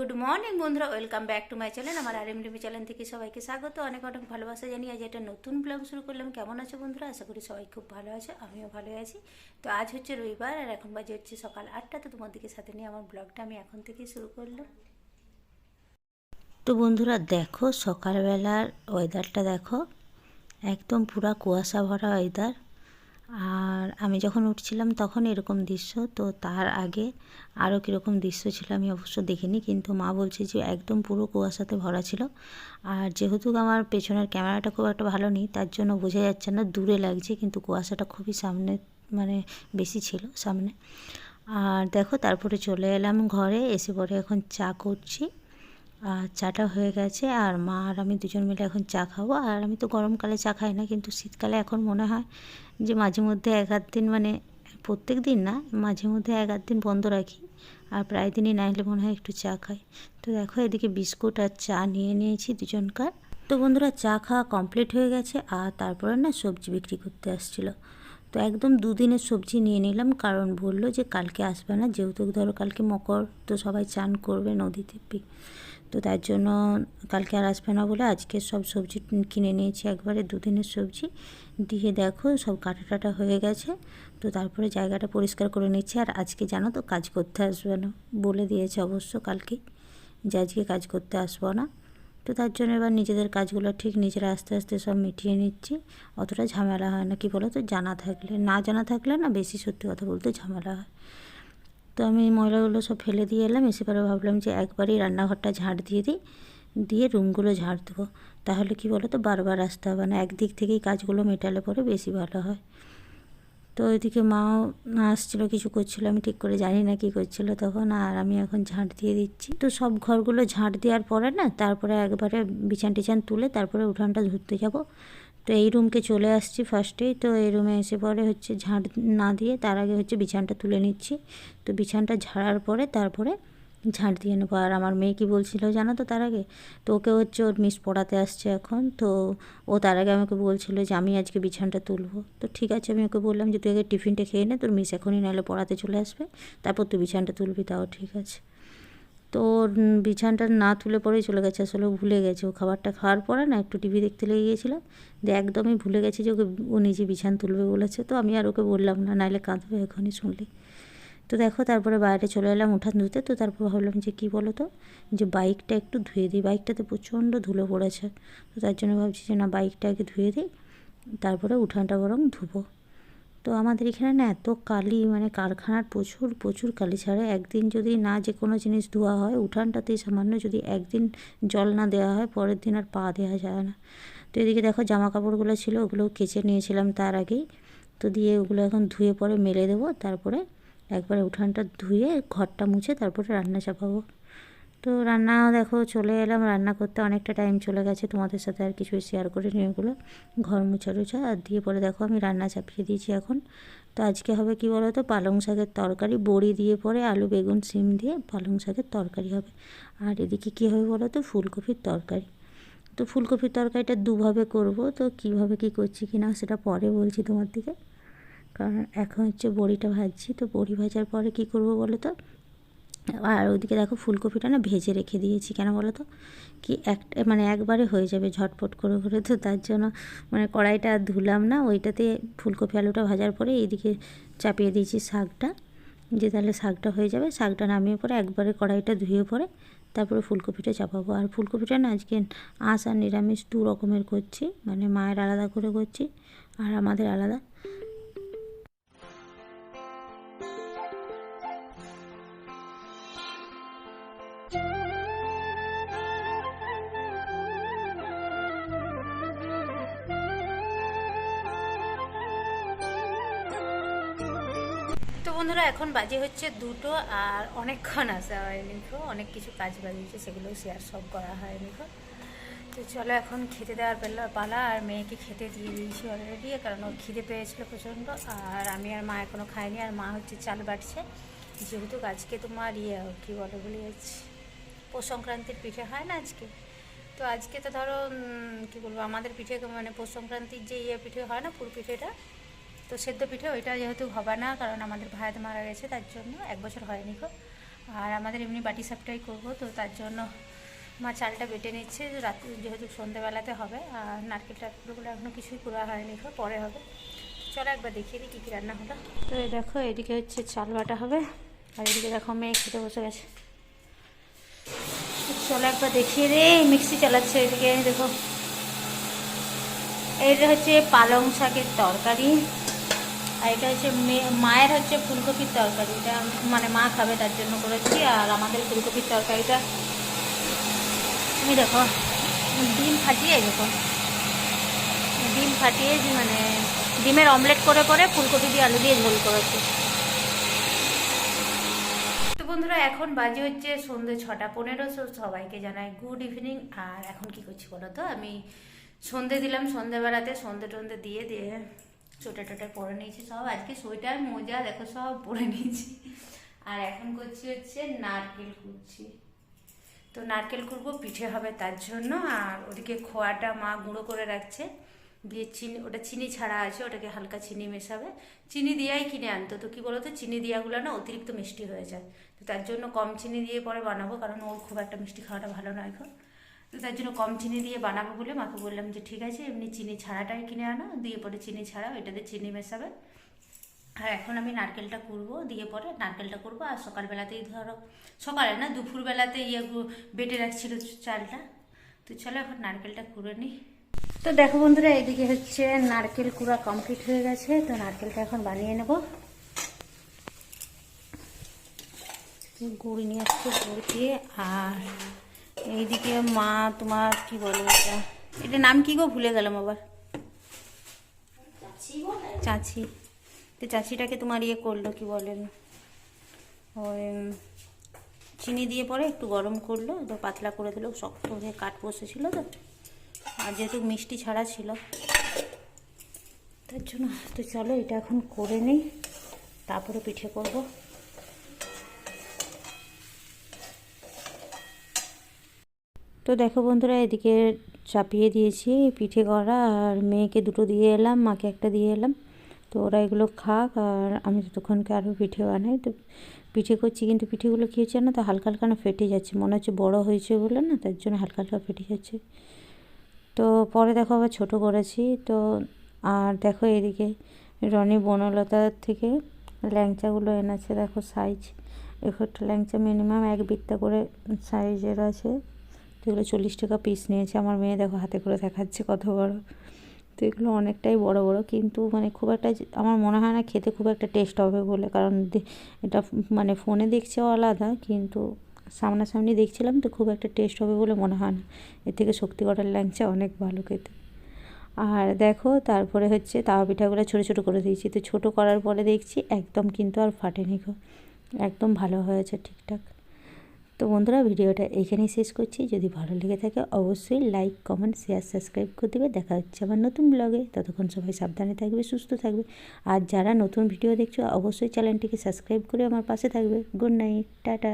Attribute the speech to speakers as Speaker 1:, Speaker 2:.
Speaker 1: Good morning বন্ধুরা, welcome back to my channel. আমার RMDB channel থেকে সবাইকে স্বাগত, অনেক অনেক ভালোবাসা জানিয়ে আজ একটা নতুন ব্লগ শুরু করলাম। কেমন আছো বন্ধুরা? আশা করি সবাই খুব ভালো আছে, আমিও ভালো আছি। তো আজ হচ্ছে রবিবার আর এখন বাজে হচ্ছে সকাল 8টা। তো তোমাদেরকে সাথে নিয়ে আমার ব্লগটা আমি এখন থেকেই শুরু করলাম। তো বন্ধুরা দেখো, সকালবেলার ওয়েদারটা দেখো, একদম পুরা কুয়াশা ভরা ওয়েদার। আর আমি যখন উঠছিলাম তখন এরকম দৃশ্য, তো তার আগে আরও কীরকম দৃশ্য ছিল আমি অবশ্য দেখিনি, কিন্তু মা বলছে যে একদম পুরো কুয়াশাতে ভরা ছিল। আর যেহেতু আমার পেছনের ক্যামেরাটা খুব একটা ভালো নেই, তার জন্য বোঝা যাচ্ছে না, দূরে লাগছে, কিন্তু কুয়াশাটা খুবই সামনে, মানে বেশি ছিল সামনে। আর দেখো, তারপরে চলে এলাম ঘরে, এসে পরে এখন চা করছি। আর চাটা হয়ে গেছে, আর মা আর আমি দুজন মিলে এখন চা খাবো। আর আমি তো গরমকালে চা খাই না, কিন্তু শীতকালে এখন মনে হয় যে মাঝে মধ্যে এক আধ দিন, মানে প্রত্যেক দিন না, মাঝে মধ্যে এক আধ দিন বন্ধ রাখি, আর প্রায় দিনই না হলে মনে হয় একটু চা খাই। তো দেখো, এদিকে বিস্কুট আর চা নিয়ে নিয়েছি দুজনকার। তো বন্ধুরা, চা খাওয়া কমপ্লিট হয়ে গেছে। আর তারপরে না সবজি বিক্রি করতে আসছিলো, তো একদম দুদিনের সবজি নিয়ে নিলাম, কারণ বললো যে কালকে আসবে না, যেহেতু ধরো কালকে মকর, তো সবাই চান করবে নদীতে, তো তার জন্য কালকে আর আসবে না বলে আজকে সব সবজি কিনে নিয়েছি একবারে, দুদিনের সবজি দিয়ে। দেখো সব কাটা টাটা হয়ে গেছে, তো তারপরে জায়গাটা পরিষ্কার করে নিচ্ছি। আর আজকে জানো তো কাজ করতে আসবে না, বলে দিয়েছে অবশ্য কালকে যে আজকে কাজ করতে আসবো না। তো তার জন্য এবার নিজেদের কাজগুলো ঠিক নিজেরা আস্তে আস্তে সব মিটিয়ে নিচ্ছি। অতটা ঝামেলা হয় না, কি বলো তো, জানা থাকলে, না জানা থাকলে না বেশি সত্যি কথা বলতে ঝামেলা হয়। তো আমি ময়লাগুলো সব ফেলে দিয়ে এলাম, এসে পরে ভাবলাম যে একবারই রান্নাঘরটা ঝাড় দিয়ে দিই, দিয়ে রুমগুলো ঝাড় দেবো, তাহলে কি বলো তো বারবার আসতে হবে না, একদিক থেকেই কাজগুলো মেটালে পরে বেশি ভালো হয়। তো ওইদিকে মাও আসছিলো, কিছু করছিলো, আমি ঠিক করে জানি না কী করছিলো তখন। আর আমি এখন ঝাঁট দিয়ে দিচ্ছি। তো সব ঘরগুলো ঝাঁট দেওয়ার পরে না, তারপরে একবারে বিছান টিছান তুলে তারপরে উঠানটা ধুতে যাব। তো এই রুমকে চলে আসছি ফার্স্টেই, তো এই রুমে এসে পরে হচ্ছে ঝাঁট না দিয়ে তার আগে হচ্ছে বিছানটা তুলে নিচ্ছি। তো বিছানটা ঝাড়ার পরে তারপরে ঝাঁট দিয়ে নেবো। আর আমার মেয়ে কী বলছিল জানো তো তার আগে, তো ওকে হচ্ছে ওর মিস পড়াতে আসছে এখন, তো ও তার আগে আমাকে বলছিল যে আমি আজকে বিছানটা তুলবো। তো ঠিক আছে, আমি ওকে বললাম যে তুই আগে টিফিনটা খেয়ে নে, তোর মিস এখনই নাহলে পড়াতে চলে আসবে, তারপর তুই বিছানটা তুলবি, তাও ঠিক আছে। তো বিছানটা না তুলে পরেই চলে গেছে, আসলে ভুলে গেছে, ও খাবারটা খাওয়ার পরে না একটু টিভি দেখতে লেগে গিয়েছিলো, যে একদমই ভুলে গেছে যে ওকে ও নিজে বিছান তুলবে বলেছে। তো আমি আর ওকে বললাম না, নাহলে কাঁদবে এখনই শুনলে। তো দেখো, তারপরে বাইরে চলে এলাম উঠান ধুতে। তো তারপর ভাবলাম যে কী বলো তো, যে বাইকটা একটু ধুয়ে দিই, বাইকটাতে প্রচণ্ড ধুলো পড়েছে। তো তার জন্য ভাবছি যে না, বাইকটা আগে ধুয়ে দিই, তারপরে উঠানটা বরং ধুবো। তো আমাদের এখানে না এত কালি, মানে কারখানার প্রচুর প্রচুর কালি ছাড়ে। একদিন যদি না যে কোনো জিনিস ধোয়া হয়, উঠানটাতেই সামান্য যদি একদিন জল না দেওয়া হয়, পরের দিন আর পা দেওয়া যায় না। তো এদিকে দেখো জামা কাপড়গুলো ছিল, ওগুলো কেচে নিয়েছিলাম তার আগেই, তো দিয়ে ওগুলো এখন ধুয়ে পরে মেলে দেবো, তারপরে একবারে উঠানটা ধুয়ে ঘরটা মুছে তারপরে রান্না চাপাবো। তো রান্না দেখো চলে এলাম, রান্না করতে অনেকটা টাইম চলে গেছে, তোমাদের সাথে আর কিছুই শেয়ার করে নিয়ে ওগুলো ঘর মুছা টুছা আর দিয়ে পরে দেখো আমি রান্না চাপিয়ে দিয়েছি এখন। তো আজকে হবে কি বলো তো, পালং শাকের তরকারি, বড়ি দিয়ে পরে আলু বেগুন সিম দিয়ে পালং শাকের তরকারি হবে। আর এদিকে কী হবে বলো তো, ফুলকপির তরকারি। তো ফুলকপির তরকারিটা দুভাবে করব, তো কীভাবে কী করছি কি না সেটা পরে বলছি তোমার দিকে, কারণ এখন হচ্ছে বড়িটা ভাজছি। তো বড়ি ভাজার পরে কী করব বলো তো, আর ওইদিকে দেখো ফুলকপিটা না ভেজে রেখে দিয়েছি, কেন বলো তো, কি মানে একবারে হয়ে যাবে ঝটপট করে করে, তো তার জন্য মানে কড়াইটা ধুলাম না, ওইটাতে ফুলকপি আলুটা ভাজার পরে এইদিকে চাপিয়ে দিয়েছি শাকটা, যে তাহলে শাকটা হয়ে যাবে। শাকটা নামিয়ে পরে একবারে কড়াইটা ধুয়ে পরে তারপরে ফুলকপিটা চাপাবো। আর ফুলকপিটা না আজকে আঁশ আর নিরামিষ দু রকমের করছি, মানে মায়ের আলাদা করে করছি আর আমাদের আলাদা। তো বন্ধুরা, এখন বাজে হচ্ছে 2টো, আর অনেকক্ষণ আসা হয়নি গো, অনেক কিছু কাজ বাজিয়েছে, সেগুলো শেয়ার সব করা হয়নি গো। তো চলো এখন খেতে দেওয়ার পালা। আর মেয়েকে খেতে দিয়ে দিয়েছি অলরেডি, কারণ ওর খিদে পেয়েছিলো প্রচণ্ড। আর আমি আর মা এখনও খাইনি, আর মা হচ্ছে চাল বাটছে, যেহেতু আজকে তোমার কী বলে বলি, পৌষ সংক্রান্তির পিঠে হয় না আজকে। তো আজকে তো ধরো কী বলবো, আমাদের পিঠে মানে পৌষ সংক্রান্তির যে পিঠে হয় না, পুর পিঠেটা, তো সেদ্ধ পিঠে ওইটা যেহেতু হবে না, কারণ আমাদের ভাইয়াতে মারা গেছে, তার জন্য 1 বছর হয়নি গো। আর আমাদের এমনি বাটি সাপটাই করবো, তো তার জন্য মা চালটা বেটে নিচ্ছে, রাত্রে যেহেতু সন্ধ্যেবেলাতে হবে। আর নারকেল টারকেলগুলো এখনও কিছুই করা হয়নি, পরে হবে। চলো একবার দেখিয়ে দিই কী কী রান্না হলো। তো এই দেখো, এদিকে হচ্ছে চাল বাটা হবে, আর এদিকে দেখো মেয়ে খেতে বসে গেছে। চলো একবার দেখিয়ে রে, মিক্সি চালাচ্ছে এদিকে দেখো। এইটা হচ্ছে পালং শাকের তরকারি, আর এটা হচ্ছে মায়ের হচ্ছে ফুলকপির তরকারি। এটা মানে মা খাবে তার জন্য করেছি। আর আমাদের ফুলকপির তরকারিটা তুমি দেখো, ডিম ফাটিয়ে দেখো, ডিম ফাটিয়ে মানে ডিমের অমলেট করে করে ফুলকপি দিয়ে আলু দিয়ে ঝোল করেছি। তো বন্ধুরা এখন বাজে হচ্ছে সন্ধ্যে 6:15। সবাইকে জানাই গুড ইভিনিং। আর এখন কি করছি বলো তো, আমি সন্ধে দিলাম, সন্ধেবেলাতে সন্ধে টন্ধে দিয়ে সোয়েটার টোটার পরে নিয়েছি সব। আজকে সোয়েটার মোজা দেখো সব পরে নিয়েছি। আর এখন করছি হচ্ছে নারকেল কুড়ছি। তো নারকেল কুড়বো, পিঠে হবে তার জন্য। আর ওদিকে খোয়াটা মা গুঁড়ো করে রাখছে, দিয়ে চিনি, ওটা চিনি ছাড়া আছে, ওটাকে হালকা চিনি মেশাবে। চিনি দিয়াই কিনে আনতো, তো কী বলো তো, চিনি দিয়াগুলো না অতিরিক্ত মিষ্টি হয়ে যায়। তো তার জন্য কম চিনি দিয়ে পরে বানাবো, কারণ ওর খুব একটা মিষ্টি খাওয়াটা ভালো নয় এখন। তো তার জন্য কম চিনি দিয়ে বানাবো বলে মাকে বললাম যে ঠিক আছে এমনি চিনি ছাড়াটাই কিনে আনো, দিয়ে পরে চিনি ছাড়া ওইটাতে চিনি মেশাবে। আর এখন আমি নারকেলটা কুড়বো, দিয়ে পরে নারকেলটা করবো। আর সকালবেলাতেই ধরো, সকালে না দুপুরবেলাতে বেটে রাখছিল চালটা। তো চলো এখন নারকেলটা কুড়ে নিই। তো দেখো বন্ধুরা, এদিকে হচ্ছে নারকেল কুড়া কমপ্লিট হয়ে গেছে। তো নারকেলটা এখন বানিয়ে নেব। গুড় নিয়ে আসছে, গুড় দিয়ে। আর এইদিকে মা তোমার কি বলে, এটা নাম কি গো, ভুলে গেলাম আবার। চাচি। তো চাচিটাকে তোমার করলো কি বলেন, ওই চিনি দিয়ে পরে একটু গরম করলো, তো পাতলা করে দিল, শক্ত হয়ে কাঠ বসেছিল তো। আর যেহেতু মিষ্টি ছাড়া ছিল তার জন্য। তো চলো এটা এখন করে নিই, তারপরে পিঠে করব। তো দেখো বন্ধুরা, এদিকে চাপিয়ে দিয়েছি পিঠে করা। আর মেয়েকে দুটো দিয়ে এলাম, মাকে একটা দিয়ে এলাম। তো ওরা এগুলো খাক, আর আমি ততক্ষণকে আরও পিঠে বানাই। তো পিঠে করছি, কিন্তু পিঠেগুলো কী হচ্ছে না, তো হালকা হালকা না ফেটে যাচ্ছে, মনে হচ্ছে বড়ো হয়েছে বলে না, তার জন্য হালকা হালকা ফেটে যাচ্ছে। তো পরে দেখো আবার ছোটো করেছি। তো আর দেখো এদিকে রনি বনলতা থেকে ল্যাংচাগুলো এনেছে, দেখো সাইজ। একটা ল্যাংচা মিনিমাম 1 বিত্তা করে সাইজের আছে। তো এগুলো 40 টাকা পিস নিয়েছে। আমার মেয়ে দেখো হাতে করে দেখাচ্ছে কত বড়। তো এগুলো অনেকটাই বড় বড়, কিন্তু মানে খুব একটা আমার মনে হয় না খেতে খুব একটা টেস্ট হবে বলে, কারণ এটা মানে ফোনে দেখছেও আলাদা, কিন্তু সামনাসামনি দেখছিলাম তো খুব একটা টেস্ট হবে বলে মনে হয় না। এর থেকে শক্তিগড়ের ল্যাংচা অনেক ভালো খেতে। আর দেখো তারপরে হচ্ছে তাওয়া পিঠাগুলো ছোটো ছোটো করে দিয়েছি। তো ছোটো করার পরে দেখছি একদম কিন্তু আর ফাটেনি গো, একদম ভালো হয়েছে ঠিকঠাক। তো বন্ধুরা, ভিডিওটা এখানেই শেষ করছি। যদি ভালো লেগে থাকে অবশ্যই লাইক, কমেন্ট, শেয়ার, সাবস্ক্রাইব করে দেবে। দেখা হচ্ছে আবার নতুন ব্লগে। ততক্ষণ সবাই সাবধানে থাকবে, সুস্থ থাকবে। আর যারা নতুন ভিডিও দেখছো অবশ্যই চ্যানেলটিকে সাবস্ক্রাইব করে আমার পাশে থাকবে। Good night, tata.